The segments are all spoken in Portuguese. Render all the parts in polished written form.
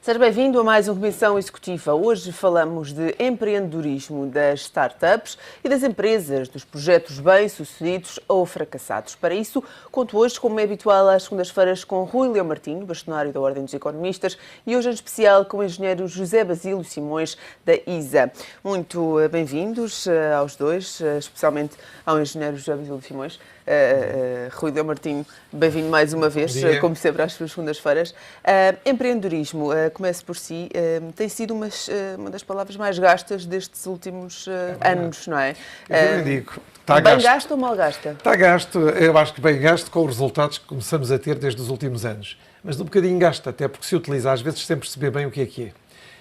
Seja bem-vindo a mais uma Comissão Executiva. Hoje falamos de empreendedorismo das startups e das empresas, dos projetos bem-sucedidos ou fracassados. Para isso, conto hoje, como é habitual, às segundas-feiras com Rui Leão Martinho, bastonário da Ordem dos Economistas, e hoje em especial com o engenheiro José Basílio Simões, da ISA. Muito bem-vindos aos dois, especialmente ao engenheiro José Basílio Simões. Rui Leão Martinho, bem-vindo mais uma vez, como sempre, às suas segundas-feiras. Empreendedorismo, comece por si, tem sido uma das palavras mais gastas destes últimos anos, não é? Eu digo, bem gasto ou mal gasta? Está gasto, eu acho que bem gasto com os resultados que começamos a ter desde os últimos anos. Mas um bocadinho gasto, até porque se utiliza às vezes sem perceber bem o que é.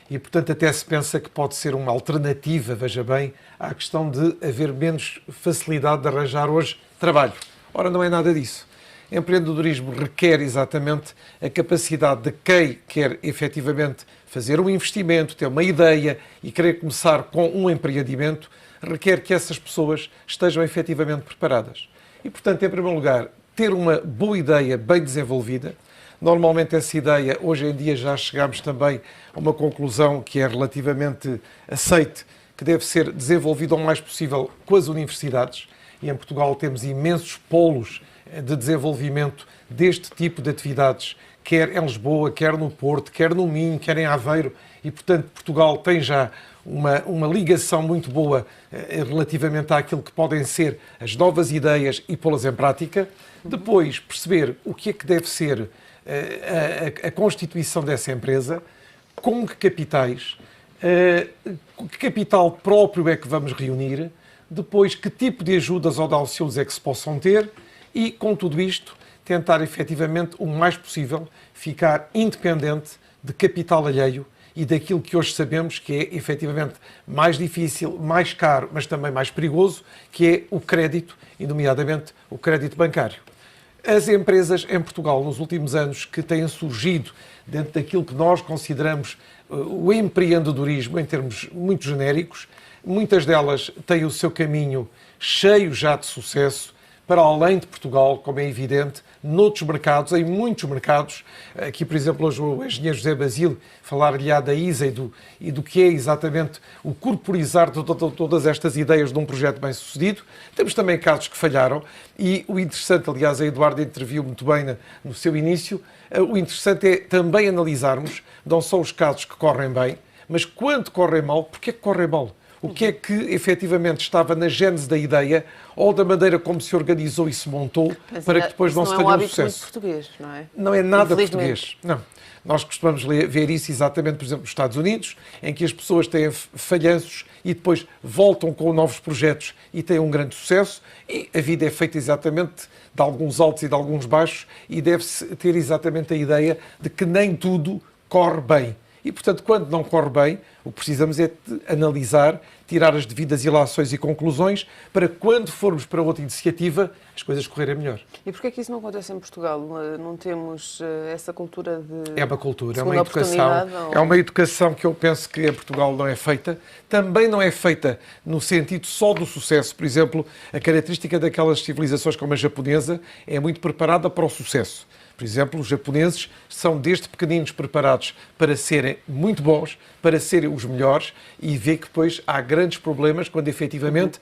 E, portanto, até se pensa que pode ser uma alternativa, veja bem, à questão de haver menos facilidade de arranjar hoje trabalho. Ora, não é nada disso. Empreendedorismo requer exatamente a capacidade de quem quer efetivamente fazer um investimento, ter uma ideia e querer começar com um empreendimento, requer que essas pessoas estejam efetivamente preparadas. E, portanto, em primeiro lugar, ter uma boa ideia bem desenvolvida. Normalmente essa ideia, hoje em dia já chegamos também a uma conclusão que é relativamente aceite, que deve ser desenvolvida o mais possível com as universidades. E em Portugal temos imensos polos de desenvolvimento deste tipo de atividades, quer em Lisboa, quer no Porto, quer no Minho, quer em Aveiro. E, portanto, Portugal tem já uma ligação muito boa relativamente àquilo que podem ser as novas ideias e pô-las em prática. Depois, perceber o que é que deve ser a constituição dessa empresa, com que capitais, que capital próprio é que vamos reunir, depois que tipo de ajudas ou de auxílios é que se possam ter e, com tudo isto, tentar efetivamente o mais possível ficar independente de capital alheio e daquilo que hoje sabemos que é efetivamente mais difícil, mais caro, mas também mais perigoso, que é o crédito, e nomeadamente o crédito bancário. As empresas em Portugal, nos últimos anos, que têm surgido dentro daquilo que nós consideramos o empreendedorismo em termos muito genéricos, muitas delas têm o seu caminho cheio já de sucesso, para além de Portugal, como é evidente, noutros mercados, em muitos mercados. Aqui, por exemplo, hoje o engenheiro José Basílio falar-lhe da ISA e do que é exatamente o corporizar de todas estas ideias de um projeto bem-sucedido. Temos também casos que falharam e o interessante, aliás, a Eduardo interviu muito bem no seu início, o interessante é também analisarmos não só os casos que correm bem, mas quando correm mal, porque é que correm mal? O que é que efetivamente estava na gênese da ideia ou da maneira como se organizou e se montou para que depois não se tenha um sucesso? Não é um hábito muito português, não é? Não é nada português. Não. Nós costumamos ver isso exatamente, por exemplo, nos Estados Unidos, em que as pessoas têm falhanços e depois voltam com novos projetos e têm um grande sucesso. E a vida é feita exatamente de alguns altos e de alguns baixos e deve-se ter exatamente a ideia de que nem tudo corre bem. E, portanto, quando não corre bem, o que precisamos é de analisar, tirar as devidas ilações e conclusões para quando formos para outra iniciativa, as coisas correrem melhor. E porquê é que isso não acontece em Portugal? Não temos essa cultura de... É uma cultura, é uma educação. Ou... É uma educação que eu penso que em Portugal não é feita. Também não é feita no sentido só do sucesso. Por exemplo, a característica daquelas civilizações como a japonesa é muito preparada para o sucesso. Por exemplo, os japoneses são desde pequeninos preparados para serem muito bons, para serem os melhores e vê que depois há grandes problemas quando efetivamente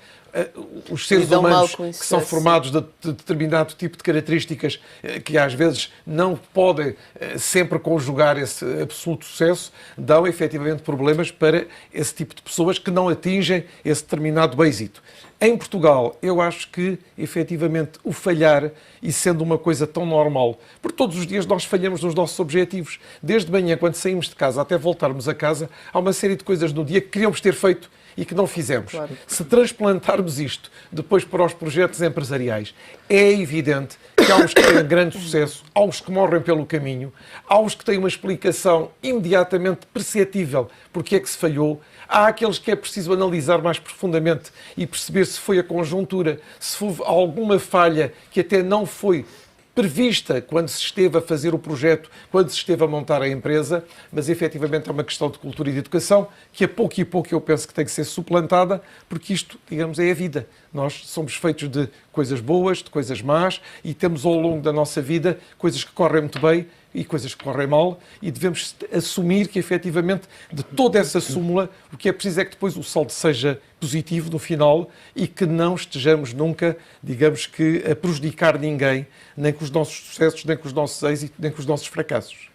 os seres humanos que são formados de determinado tipo de características que às vezes não podem sempre conjugar esse absoluto sucesso, dão efetivamente problemas para esse tipo de pessoas que não atingem esse determinado êxito. Em Portugal, eu acho que, efetivamente, o falhar, e sendo uma coisa tão normal, porque todos os dias nós falhamos nos nossos objetivos. Desde manhã, quando saímos de casa, até voltarmos a casa, há uma série de coisas no dia que queríamos ter feito e que não fizemos. Claro. Se transplantarmos isto depois para os projetos empresariais, é evidente que há uns que têm grande sucesso, há uns que morrem pelo caminho, há uns que têm uma explicação imediatamente perceptível porque é que se falhou, há aqueles que é preciso analisar mais profundamente e perceber se foi a conjuntura, se houve alguma falha que até não foi prevista quando se esteve a fazer o projeto, quando se esteve a montar a empresa, mas efetivamente é uma questão de cultura e de educação que a pouco e pouco eu penso que tem que ser suplantada, porque isto, digamos, é a vida. Nós somos feitos de coisas boas, de coisas más, e temos ao longo da nossa vida coisas que correm muito bem e coisas que correm mal, e devemos assumir que, efetivamente, de toda essa súmula, o que é preciso é que depois o saldo seja positivo no final e que não estejamos nunca, digamos que, a prejudicar ninguém, nem com os nossos sucessos, nem com os nossos êxitos, nem com os nossos fracassos.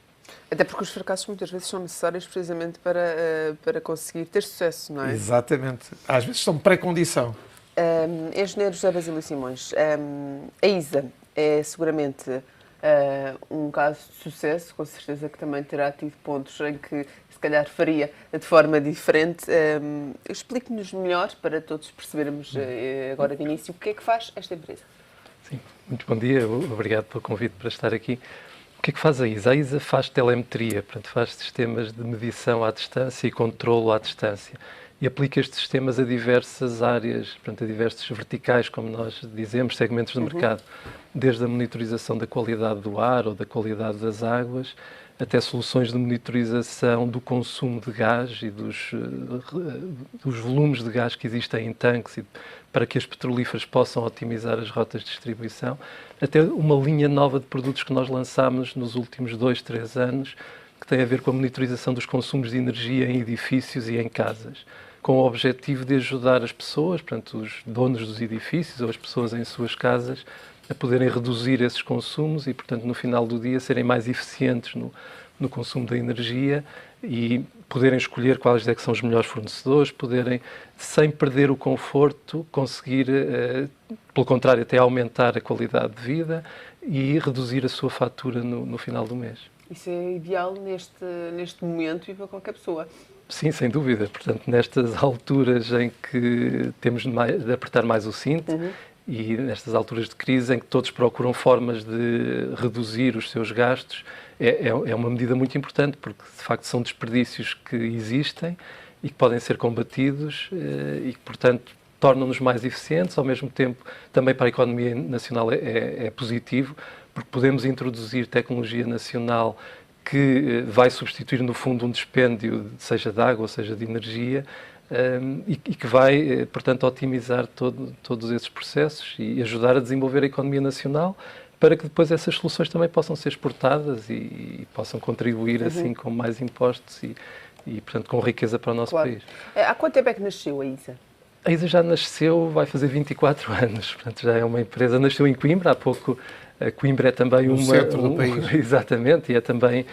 Até porque os fracassos muitas vezes são necessários precisamente para conseguir ter sucesso, não é? Exatamente. Às vezes são pré-condição. Engenheiro José Basílio Simões, a ISA é seguramente um caso de sucesso, com certeza que também terá tido pontos em que se calhar faria de forma diferente. Explique-nos melhor, para todos percebermos agora de início, o que é que faz esta empresa. Sim, muito bom dia, obrigado pelo convite para estar aqui. O que é que faz a ISA? A ISA faz telemetria, portanto faz sistemas de medição à distância e controlo à distância. E aplica estes sistemas a diversas áreas, portanto, a diversos verticais, como nós dizemos, segmentos do mercado, desde a monitorização da qualidade do ar ou da qualidade das águas, até soluções de monitorização do consumo de gás e dos volumes de gás que existem em tanques e para que as petrolíferas possam otimizar as rotas de distribuição, até uma linha nova de produtos que nós lançámos nos últimos 2, 3 anos, que tem a ver com a monitorização dos consumos de energia em edifícios e em casas, com o objetivo de ajudar as pessoas, portanto, os donos dos edifícios ou as pessoas em suas casas, a poderem reduzir esses consumos e, portanto, no final do dia, serem mais eficientes no consumo da energia e poderem escolher quais é que são os melhores fornecedores, poderem, sem perder o conforto, conseguir, pelo contrário, até aumentar a qualidade de vida e reduzir a sua fatura no final do mês. Isso é ideal neste momento e para qualquer pessoa. Sim, sem dúvida. Portanto, nestas alturas em que temos de apertar mais o cinto e nestas alturas de crise em que todos procuram formas de reduzir os seus gastos, é uma medida muito importante, porque de facto são desperdícios que existem e que podem ser combatidos e que, portanto, tornam-nos mais eficientes. Ao mesmo tempo, também para a economia nacional é positivo, porque podemos introduzir tecnologia nacional que vai substituir, no fundo, um dispêndio, seja de água, seja de energia, e que vai, portanto, otimizar todos esses processos e ajudar a desenvolver a economia nacional para que depois essas soluções também possam ser exportadas e possam contribuir, assim, com mais impostos e, portanto, com riqueza para o nosso país. Há quanto tempo é que nasceu a ISA? A ISA já nasceu, vai fazer 24 anos, portanto, já é uma empresa, nasceu em Coimbra, há pouco. A Coimbra é também no centro do país. Exatamente, e é também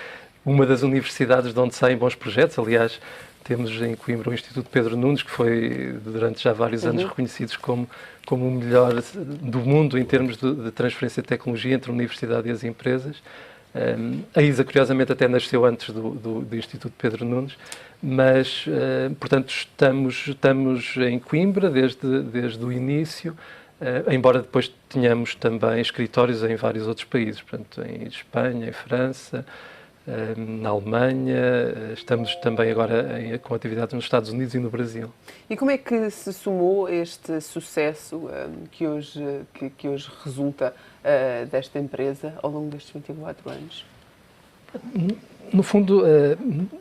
uma das universidades de onde saem bons projetos. Aliás, temos em Coimbra o Instituto Pedro Nunes, que foi durante já vários anos reconhecido como o melhor do mundo em termos de transferência de tecnologia entre a universidade e as empresas. A ISA, curiosamente, até nasceu antes do Instituto Pedro Nunes, mas, portanto, estamos em Coimbra desde o início, embora depois tenhamos também escritórios em vários outros países, portanto, em Espanha, em França, na Alemanha, estamos também agora com atividades nos Estados Unidos e no Brasil. E como é que se somou este sucesso que hoje resulta desta empresa ao longo destes 24 anos? No fundo,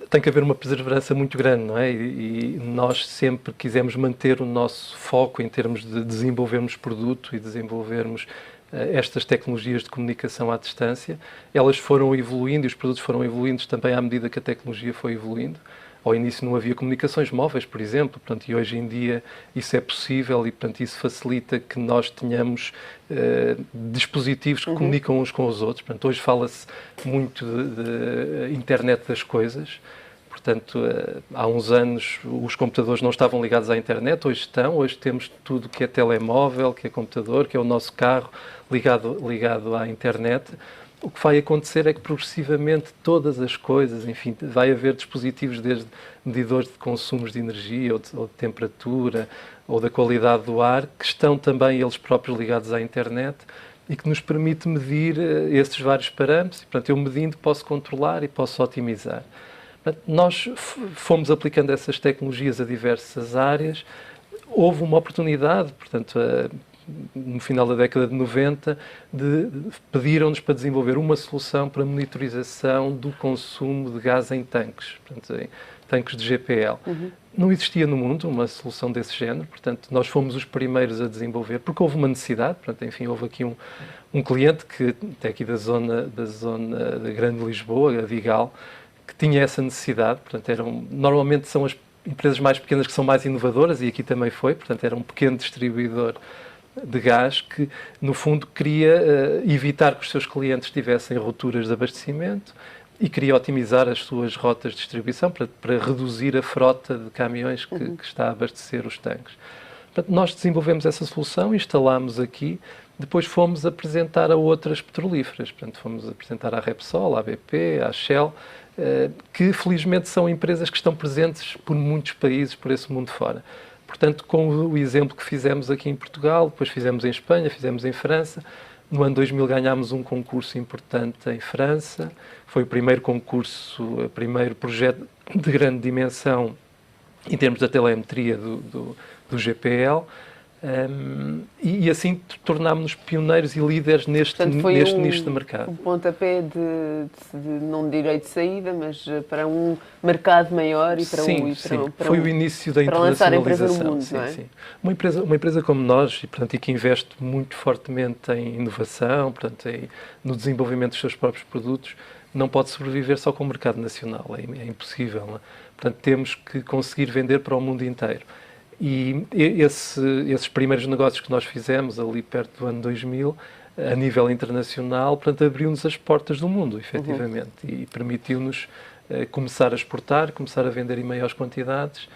tem que haver uma perseverança muito grande, não é? E nós sempre quisemos manter o nosso foco em termos de desenvolvermos produto e desenvolvermos estas tecnologias de comunicação à distância. Elas foram evoluindo e os produtos foram evoluindo também à medida que a tecnologia foi evoluindo. Ao início não havia comunicações móveis, por exemplo, portanto, e hoje em dia isso é possível e, portanto, isso facilita que nós tenhamos dispositivos que comunicam uns com os outros. Portanto, hoje fala-se muito de internet das coisas. Portanto, há uns anos os computadores não estavam ligados à internet, hoje estão. Hoje temos tudo que é telemóvel, que é computador, que é o nosso carro ligado à internet. O que vai acontecer é que progressivamente todas as coisas, enfim, vai haver dispositivos desde medidores de consumos de energia ou de temperatura ou da qualidade do ar, que estão também eles próprios ligados à internet e que nos permite medir esses vários parâmetros. E, portanto, eu medindo posso controlar e posso otimizar. Portanto, nós fomos aplicando essas tecnologias a diversas áreas. Houve uma oportunidade, portanto, no final da década de 90, pediram-nos para desenvolver uma solução para monitorização do consumo de gás em tanques. Portanto, tanques de GPL. Não existia no mundo uma solução desse género, portanto, nós fomos os primeiros a desenvolver, porque houve uma necessidade, portanto, enfim, houve aqui um cliente que, até aqui da zona da Grande Lisboa, a Vigal, que tinha essa necessidade, portanto, normalmente são as empresas mais pequenas que são mais inovadoras, e aqui também foi, portanto, era um pequeno distribuidor de gás que, no fundo, queria evitar que os seus clientes tivessem rupturas de abastecimento e queria otimizar as suas rotas de distribuição para reduzir a frota de caminhões que está a abastecer os tanques. Portanto, nós desenvolvemos essa solução, instalámos aqui, depois fomos apresentar a outras petrolíferas, portanto, fomos apresentar à Repsol, à BP, à Shell, que felizmente são empresas que estão presentes por muitos países, por esse mundo fora. Portanto, com o exemplo que fizemos aqui em Portugal, depois fizemos em Espanha, fizemos em França. No ano 2000 ganhámos um concurso importante em França. Foi o primeiro concurso, o primeiro projeto de grande dimensão em termos da telemetria do GPL. E assim tornámos-nos pioneiros e líderes neste nicho de mercado. Um pontapé não direi de saída, mas para um mercado maior e para foi o início da internacionalização. Lançar a empresa no mundo, não é? Sim. Uma empresa como nós, e que investe muito fortemente em inovação, portanto, no desenvolvimento dos seus próprios produtos, não pode sobreviver só com o mercado nacional, é impossível. Não é? Portanto, temos que conseguir vender para o mundo inteiro. E esses primeiros negócios que nós fizemos ali perto do ano 2000, a nível internacional, portanto, abriu-nos as portas do mundo, efetivamente, e permitiu-nos começar a exportar, começar a vender em maiores quantidades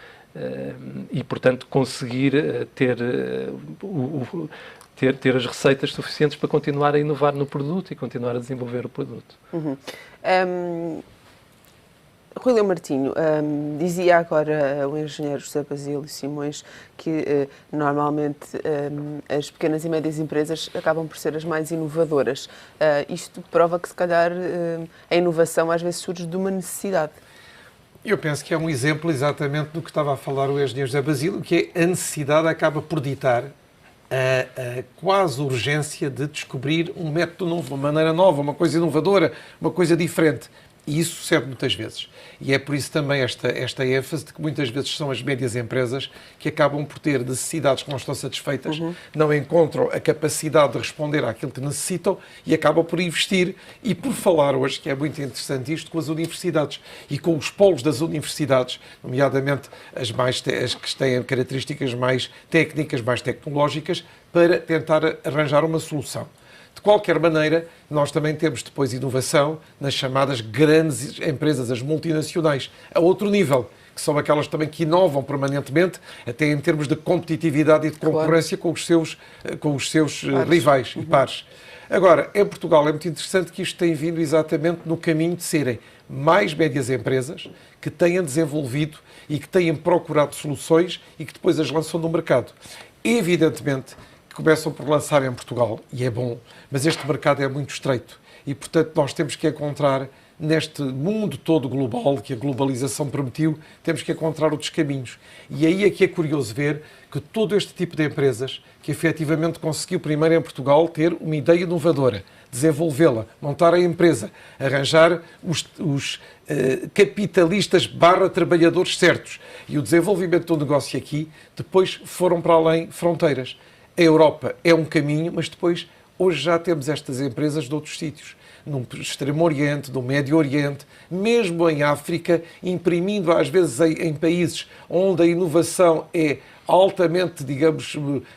e, portanto, conseguir ter as receitas suficientes para continuar a inovar no produto e continuar a desenvolver o produto. Rui Leo Martinho, dizia agora o engenheiro José Basílio Simões que normalmente as pequenas e médias empresas acabam por ser as mais inovadoras. Isto prova que, se calhar, a inovação às vezes surge de uma necessidade. Eu penso que é um exemplo exatamente do que estava a falar o engenheiro José Basílio, que é a necessidade acaba por ditar a quase urgência de descobrir um método novo, uma maneira nova, uma coisa inovadora, uma coisa diferente. E isso sucede muitas vezes. E é por isso também esta ênfase de que muitas vezes são as médias empresas que acabam por ter necessidades que não estão satisfeitas, não encontram a capacidade de responder àquilo que necessitam e acabam por investir. E por falar hoje, que é muito interessante isto, com as universidades e com os polos das universidades, nomeadamente as que têm características mais técnicas, mais tecnológicas, para tentar arranjar uma solução. De qualquer maneira, nós também temos depois inovação nas chamadas grandes empresas, as multinacionais, a outro nível, que são aquelas também que inovam permanentemente, até em termos de competitividade e de concorrência com os seus rivais e pares. Agora, em Portugal é muito interessante que isto tem vindo exatamente no caminho de serem mais médias empresas que tenham desenvolvido e que tenham procurado soluções e que depois as lançam no mercado. Evidentemente, começam por lançar em Portugal, e é bom, mas este mercado é muito estreito e, portanto, nós temos que encontrar, neste mundo todo global, que a globalização permitiu, temos que encontrar outros caminhos. E aí é que é curioso ver que todo este tipo de empresas, que efetivamente conseguiu primeiro em Portugal ter uma ideia inovadora, desenvolvê-la, montar a empresa, arranjar os capitalistas / trabalhadores certos e o desenvolvimento do negócio aqui, depois foram para além fronteiras. A Europa é um caminho, mas depois, hoje já temos estas empresas de outros sítios, no Extremo Oriente, no Médio Oriente, mesmo em África, imprimindo às vezes em países onde a inovação é altamente, digamos,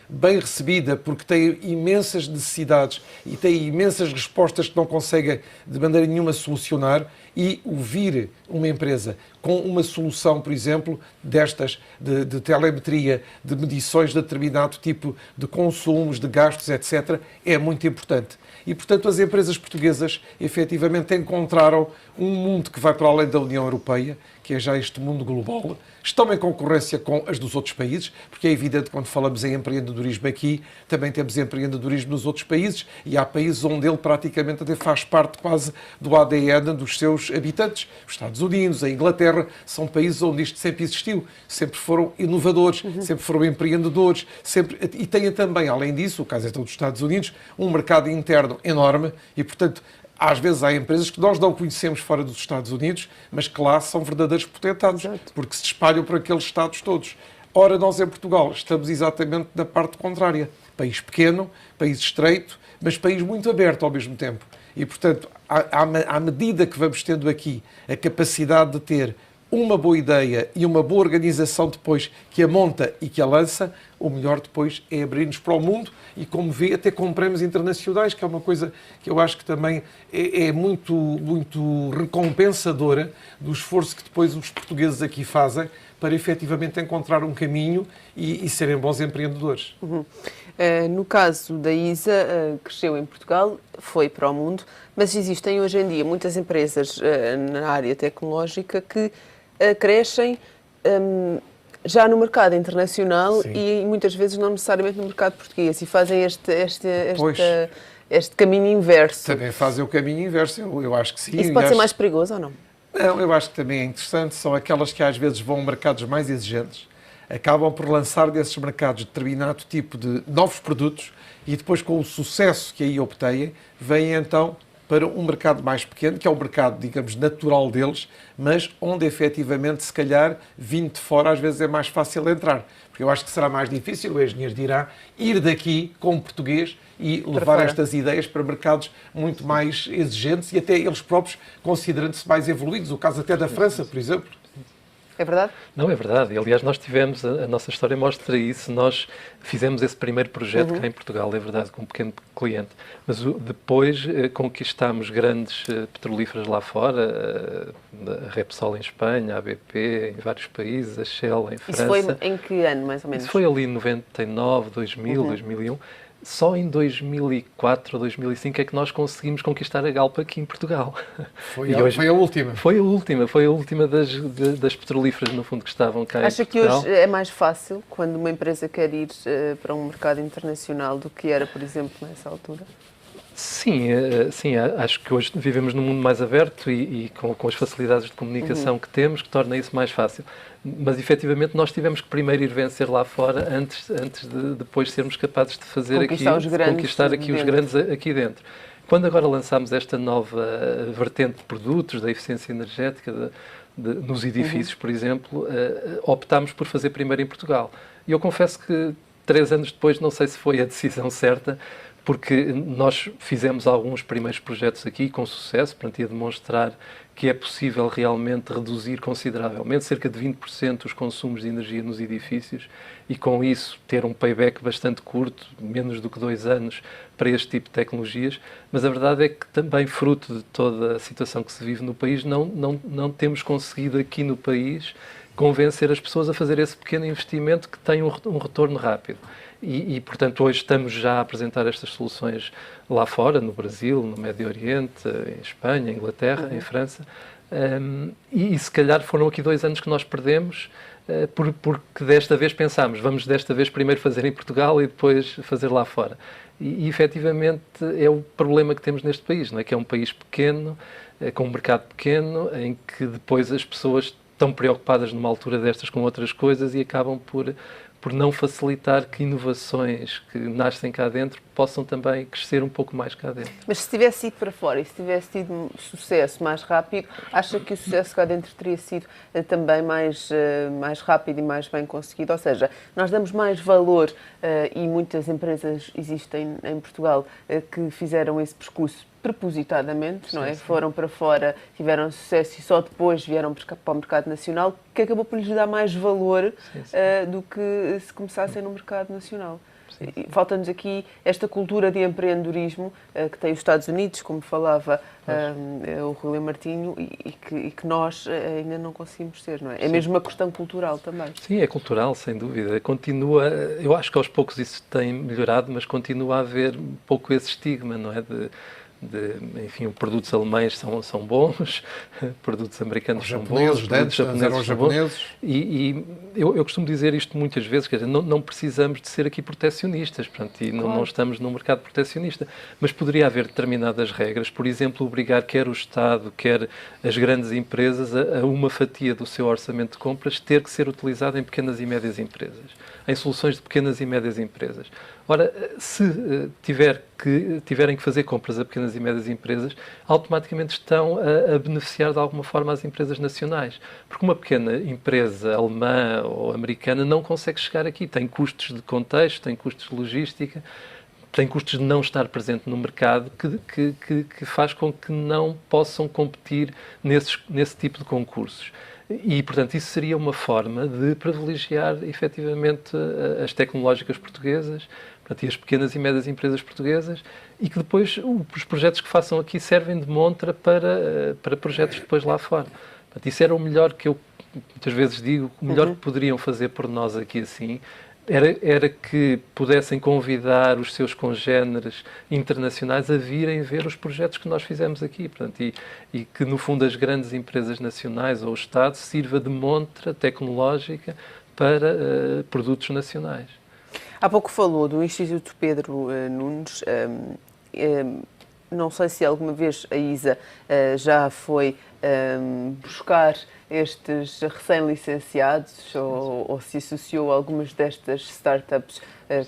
bem recebida, porque tem imensas necessidades e tem imensas respostas que não conseguem de maneira nenhuma solucionar, e ouvir uma empresa com uma solução, por exemplo, destas de telemetria, de medições de determinado tipo de consumos, de gastos, etc., é muito importante. E, portanto, as empresas portuguesas efetivamente encontraram um mundo que vai para além da União Europeia, que é já este mundo global. Estão em concorrência com as dos outros países, porque é evidente que quando falamos em empreendedorismo aqui, também temos empreendedorismo nos outros países, e há países onde ele praticamente até faz parte quase do ADN dos seus habitantes. Os Estados Unidos, a Inglaterra, são países onde isto sempre existiu, sempre foram inovadores, sempre foram empreendedores, e têm também, além disso, o caso é dos Estados Unidos, um mercado interno enorme, e, portanto, às vezes há empresas que nós não conhecemos fora dos Estados Unidos, mas que lá são verdadeiros potentados, porque se espalham por aqueles Estados todos. Ora, nós em Portugal estamos exatamente na parte contrária. País pequeno, país estreito, mas país muito aberto ao mesmo tempo. E, portanto, à medida que vamos tendo aqui a capacidade de ter uma boa ideia e uma boa organização depois que a monta e que a lança, o melhor depois é abrir-nos para o mundo e, como vê, até com prémios internacionais, que é uma coisa que eu acho que também é muito, muito recompensadora do esforço que depois os portugueses aqui fazem para efetivamente encontrar um caminho e serem bons empreendedores. No caso da ISA, cresceu em Portugal, foi para o mundo, mas existem hoje em dia muitas empresas na área tecnológica que crescem já no mercado internacional. Sim. E muitas vezes não necessariamente no mercado português e fazem este caminho inverso. Também fazem o caminho inverso, eu acho que sim. Isso pode ser mais perigoso ou não? Não, eu acho que também é interessante. São aquelas que às vezes vão a mercados mais exigentes, acabam por lançar desses mercados determinado tipo de novos produtos e depois, com o sucesso que aí obtêm, vêm então para um mercado mais pequeno, que é o mercado, digamos, natural deles, mas onde efetivamente, se calhar, vindo de fora, às vezes é mais fácil entrar. Porque eu acho que será mais difícil, o engenheiro dirá, ir daqui como português e levar estas ideias para mercados muito mais exigentes e até eles próprios considerando-se mais evoluídos. O caso até da França, por exemplo. É verdade? Não, é verdade. Aliás, nós tivemos, a nossa história mostra isso, nós fizemos esse primeiro projeto cá em Portugal, é verdade, com um pequeno cliente. Mas depois conquistámos grandes petrolíferas lá fora, a Repsol em Espanha, a BP em vários países, a Shell em França. Isso foi em que ano, mais ou menos? Isso foi ali em 99, 2000, 2001. Só em 2004 ou 2005 é que nós conseguimos conquistar a Galp aqui em Portugal. Foi a última. Foi a última das petrolíferas, no fundo, que estavam cá em Portugal. Acha que hoje é mais fácil, quando uma empresa quer ir para um mercado internacional, do que era, por exemplo, nessa altura? Sim, acho que hoje vivemos num mundo mais aberto e com as facilidades de comunicação que temos, que torna isso mais fácil. Mas, efetivamente, nós tivemos que primeiro ir vencer lá fora antes de depois sermos capazes de fazer conquistar aqui os grandes aqui dentro. Quando agora lançámos esta nova vertente de produtos, da eficiência energética, nos edifícios, por exemplo, optámos por fazer primeiro em Portugal. E eu confesso que 3 anos depois, não sei se foi a decisão certa, porque nós fizemos alguns primeiros projetos aqui com sucesso, para demonstrar que é possível realmente reduzir consideravelmente, cerca de 20% os consumos de energia nos edifícios e com isso ter um payback bastante curto, menos do que 2 anos, para este tipo de tecnologias. Mas a verdade é que também, fruto de toda a situação que se vive no país, não temos conseguido aqui no país convencer as pessoas a fazer esse pequeno investimento que tem um retorno rápido. Portanto, hoje estamos já a apresentar estas soluções lá fora, no Brasil, no Médio Oriente, em Espanha, em Inglaterra, em França. E se calhar foram aqui 2 anos que nós perdemos, porque desta vez pensámos, vamos desta vez primeiro fazer em Portugal e depois fazer lá fora. E efetivamente é o problema que temos neste país, não é? Que é um país pequeno, com um mercado pequeno, em que depois as pessoas estão preocupadas numa altura destas com outras coisas e acabam por não facilitar que inovações que nascem cá dentro possam também crescer um pouco mais cá dentro. Mas se tivesse ido para fora e se tivesse tido sucesso mais rápido, acha que o sucesso cá dentro teria sido também mais rápido e mais bem conseguido? Ou seja, nós damos mais valor e muitas empresas existem em Portugal que fizeram esse percurso propositadamente, não é? Sim. Foram para fora, tiveram sucesso e só depois vieram para o mercado nacional, que acabou por lhes dar mais valor do que se começassem no mercado nacional. Falta-nos aqui esta cultura de empreendedorismo que tem os Estados Unidos, como falava o Rui Martinho, e que nós ainda não conseguimos ter, não é? É mesmo uma questão cultural também. Sim, é cultural, sem dúvida. Continua, eu acho que aos poucos isso tem melhorado, mas continua a haver um pouco esse estigma, não é? Enfim, produtos alemães são bons, produtos americanos são bons, produtos japoneses são bons. E eu costumo dizer isto muitas vezes, quer dizer, não precisamos de ser aqui protecionistas, portanto, e não estamos num mercado protecionista, mas poderia haver determinadas regras, por exemplo, obrigar quer o Estado, quer as grandes empresas a uma fatia do seu orçamento de compras ter que ser utilizado em pequenas e médias empresas. em soluções de pequenas e médias empresas. Ora, se tiverem que fazer compras a pequenas e médias empresas, automaticamente estão a beneficiar de alguma forma as empresas nacionais. Porque uma pequena empresa alemã ou americana não consegue chegar aqui. Tem custos de contexto, tem custos de logística, tem custos de não estar presente no mercado que faz com que não possam competir nesse tipo de concursos. E, portanto, isso seria uma forma de privilegiar, efetivamente, as tecnológicas portuguesas, portanto, e as pequenas e médias empresas portuguesas, e que depois os projetos que façam aqui servem de montra para projetos depois lá fora. Portanto, isso era o melhor que eu, muitas vezes digo, o melhor que poderiam fazer por nós aqui assim, era que pudessem convidar os seus congéneres internacionais a virem ver os projetos que nós fizemos aqui. Portanto, e que, no fundo, as grandes empresas nacionais ou o Estado sirva de montra tecnológica para produtos nacionais. Há pouco falou do Instituto Pedro Nunes. Não sei se alguma vez a ISA já foi buscar estes recém-licenciados ou se associou a algumas destas startups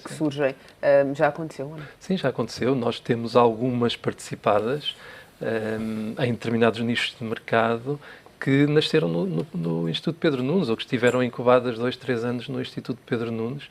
que surgem. Já aconteceu, não é? Sim, já aconteceu. Nós temos algumas participadas em determinados nichos de mercado que nasceram no Instituto Pedro Nunes ou que estiveram incubadas 2-3 anos no Instituto Pedro Nunes.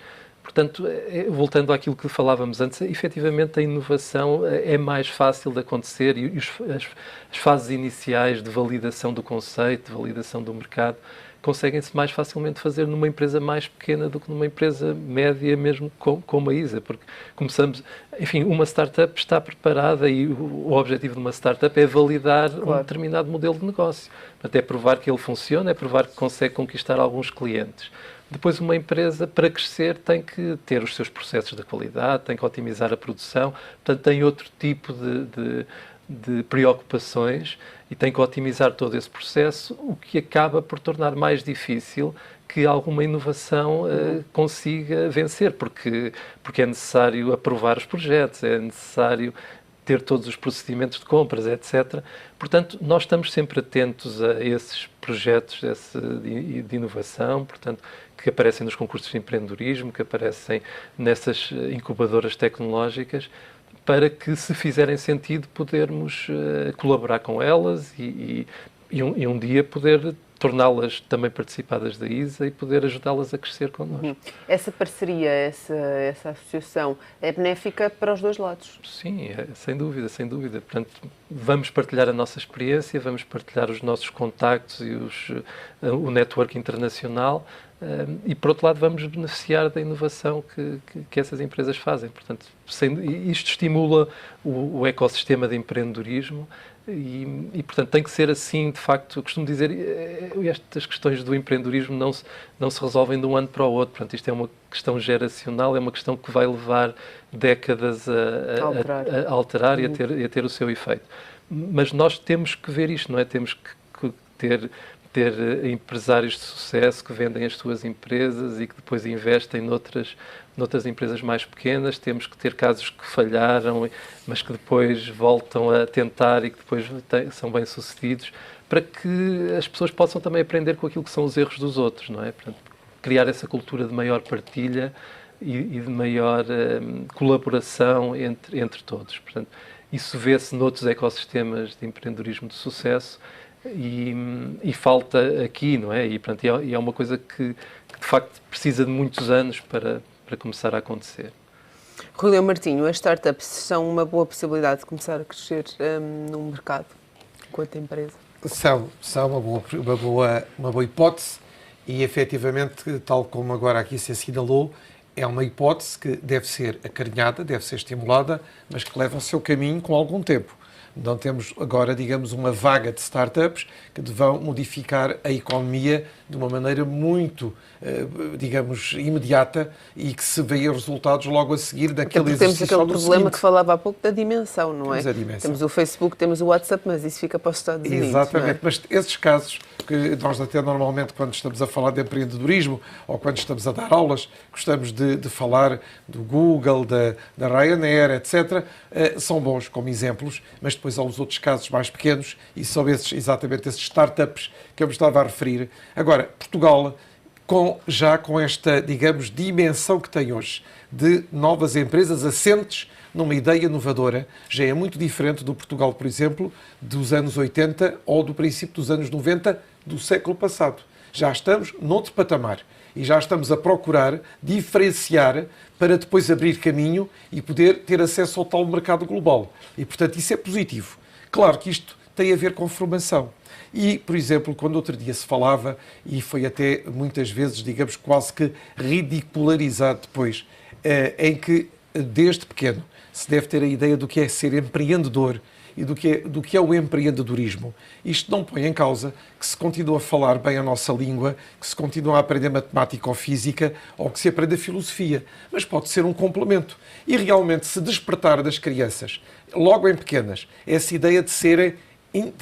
Portanto, voltando àquilo que falávamos antes, efetivamente a inovação é mais fácil de acontecer e as fases iniciais de validação do conceito, de validação do mercado, conseguem-se mais facilmente fazer numa empresa mais pequena do que numa empresa média, mesmo como a ISA, porque começamos, enfim, uma startup está preparada e o objetivo de uma startup é validar um determinado modelo de negócio. Até provar que ele funciona, é provar que consegue conquistar alguns clientes. Depois, uma empresa, para crescer, tem que ter os seus processos de qualidade, tem que otimizar a produção, portanto, tem outro tipo de preocupações e tem que otimizar todo esse processo, o que acaba por tornar mais difícil que alguma inovação consiga vencer, porque é necessário aprovar os projetos, é necessário ter todos os procedimentos de compras, etc. Portanto, nós estamos sempre atentos a esses projetos de inovação, portanto, que aparecem nos concursos de empreendedorismo, que aparecem nessas incubadoras tecnológicas, para que, se fizerem sentido, podermos colaborar com elas e um dia poder torná-las também participadas da ISA e poder ajudá-las a crescer connosco. Essa parceria, essa associação é benéfica para os dois lados? Sim, sem dúvida, sem dúvida. Portanto, vamos partilhar a nossa experiência, vamos partilhar os nossos contactos e o network internacional e, por outro lado, vamos beneficiar da inovação que essas empresas fazem. Portanto, isto estimula o ecossistema de empreendedorismo. E, portanto, tem que ser assim, de facto. Eu costumo dizer, estas questões do empreendedorismo não se resolvem de um ano para o outro. Portanto, isto é uma questão geracional, é uma questão que vai levar décadas a alterar e a ter o seu efeito. Mas nós temos que ver isto, não é? Temos que ter empresários de sucesso que vendem as suas empresas e que depois investem noutras empresas mais pequenas. Temos que ter casos que falharam, mas que depois voltam a tentar e que depois são bem-sucedidos, para que as pessoas possam também aprender com aquilo que são os erros dos outros, não é? Portanto, criar essa cultura de maior partilha e de maior colaboração entre todos. Portanto, isso vê-se noutros ecossistemas de empreendedorismo de sucesso e falta aqui, não é? E é uma coisa que de facto precisa de muitos anos para começar a acontecer. Rui Leão Martinho, as startups são uma boa possibilidade de começar a crescer num mercado enquanto empresa? São uma boa hipótese e, efetivamente, tal como agora aqui se assinalou, é uma hipótese que deve ser acarinhada, deve ser estimulada, mas que leva o seu caminho com algum tempo. Não temos agora, digamos, uma vaga de startups que vão modificar a economia de uma maneira muito, digamos, imediata e que se vê os resultados logo a seguir daquele exercício. Temos aquele problema que falava há pouco da dimensão, não é? Temos a dimensão. Temos o Facebook, temos o WhatsApp, mas isso fica para os Estados Unidos. Exatamente, mas esses casos que nós até normalmente, quando estamos a falar de empreendedorismo ou quando estamos a dar aulas, gostamos de falar do Google, da Ryanair, etc., são bons como exemplos, mas depois há os outros casos mais pequenos e são exatamente esses startups que eu me estava a referir. Agora, Portugal, já com esta, digamos, dimensão que tem hoje, de novas empresas assentes numa ideia inovadora, já é muito diferente do Portugal, por exemplo, dos anos 80 ou do princípio dos anos 90 do século passado. Já estamos noutro patamar e já estamos a procurar diferenciar para depois abrir caminho e poder ter acesso ao tal mercado global. E, portanto, isso é positivo. Claro que isto tem a ver com formação. E, por exemplo, quando outro dia se falava, e foi até muitas vezes, digamos, quase que ridicularizado depois, em que desde pequeno se deve ter a ideia do que é ser empreendedor e do que é o empreendedorismo. Isto não põe em causa que se continue a falar bem a nossa língua, que se continue a aprender matemática ou física, ou que se aprenda filosofia, mas pode ser um complemento. E realmente se despertar das crianças, logo em pequenas, essa ideia de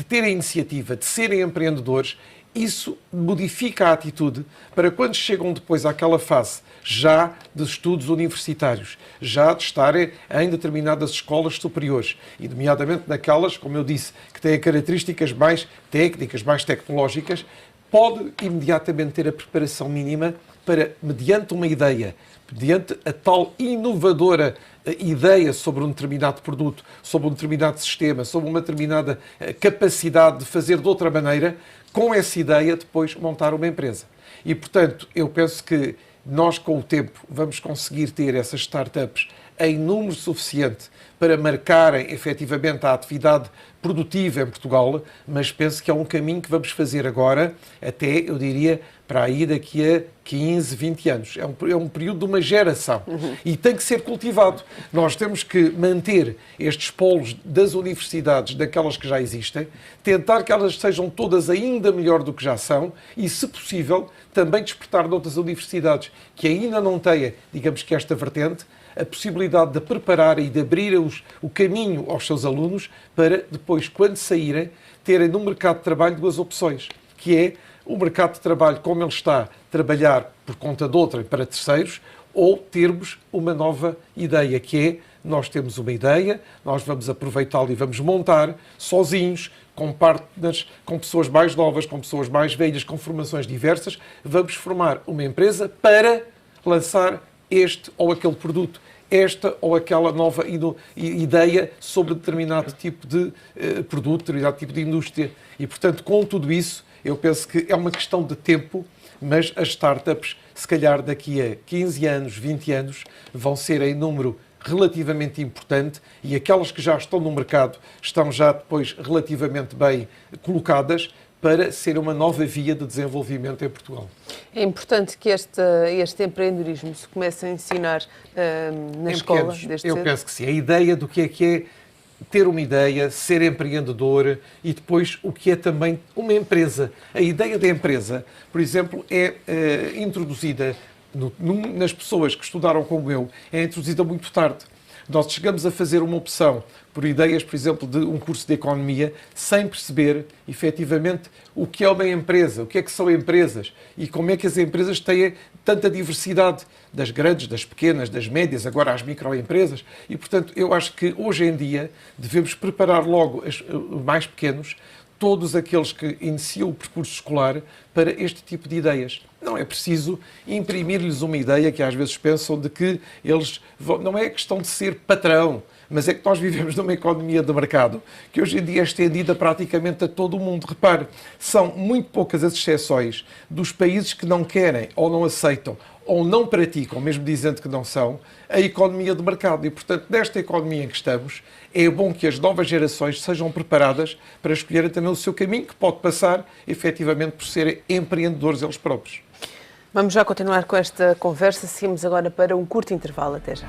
ter a iniciativa, de serem empreendedores, isso modifica a atitude para quando chegam depois àquela fase já de estudos universitários, já de estarem em determinadas escolas superiores, e nomeadamente naquelas, como eu disse, que têm características mais técnicas, mais tecnológicas, pode imediatamente ter a preparação mínima para, mediante uma ideia, mediante a tal inovadora ideia sobre um determinado produto, sobre um determinado sistema, sobre uma determinada capacidade de fazer de outra maneira, com essa ideia depois montar uma empresa. E, portanto, eu penso que nós, com o tempo, vamos conseguir ter essas startups em número suficiente para marcarem efetivamente a atividade produtiva em Portugal, mas penso que é um caminho que vamos fazer agora, até, eu diria, para aí daqui a 15, 20 anos. É um período de uma geração e tem que ser cultivado. Nós temos que manter estes polos das universidades, daquelas que já existem, tentar que elas sejam todas ainda melhor do que já são e, se possível, também despertar noutras universidades que ainda não têm, digamos que esta vertente, a possibilidade de preparar e de abrir o caminho aos seus alunos para depois, quando saírem, terem no mercado de trabalho duas opções, que é o mercado de trabalho como ele está, trabalhar por conta de outrem para terceiros, ou termos uma nova ideia, que é, nós temos uma ideia, nós vamos aproveitá-la e vamos montar sozinhos, com partners, com pessoas mais novas, com pessoas mais velhas, com formações diversas, vamos formar uma empresa para lançar este ou aquele produto, esta ou aquela nova ideia sobre determinado tipo de produto, determinado tipo de indústria. E, portanto, com tudo isso, eu penso que é uma questão de tempo, mas as startups, se calhar daqui a 15 anos, 20 anos, vão ser em número relativamente importante e aquelas que já estão no mercado estão já depois relativamente bem colocadas para ser uma nova via de desenvolvimento em Portugal. É importante que este empreendedorismo se comece a ensinar na escola. Eu penso que sim. A ideia do que é ter uma ideia, ser empreendedor e depois o que é também uma empresa. A ideia da empresa, por exemplo, é introduzida nas pessoas que estudaram como eu, é introduzida muito tarde. Nós chegamos a fazer uma opção por ideias, por exemplo, de um curso de economia, sem perceber, efetivamente, o que é uma empresa, o que é que são empresas e como é que as empresas têm tanta diversidade, das grandes, das pequenas, das médias, agora as microempresas. E, portanto, eu acho que hoje em dia devemos preparar logo os mais pequenos, todos aqueles que iniciam o percurso escolar, para este tipo de ideias. Não é preciso imprimir-lhes uma ideia que às vezes pensam de que eles não é questão de ser patrão, mas é que nós vivemos numa economia de mercado que hoje em dia é estendida praticamente a todo o mundo. Repare, são muito poucas as exceções dos países que não querem ou não aceitam ou não praticam, mesmo dizendo que não são, a economia de mercado. E, portanto, nesta economia em que estamos, é bom que as novas gerações sejam preparadas para escolherem também o seu caminho, que pode passar, efetivamente, por serem empreendedores eles próprios. Vamos já continuar com esta conversa. Seguimos agora para um curto intervalo. Até já.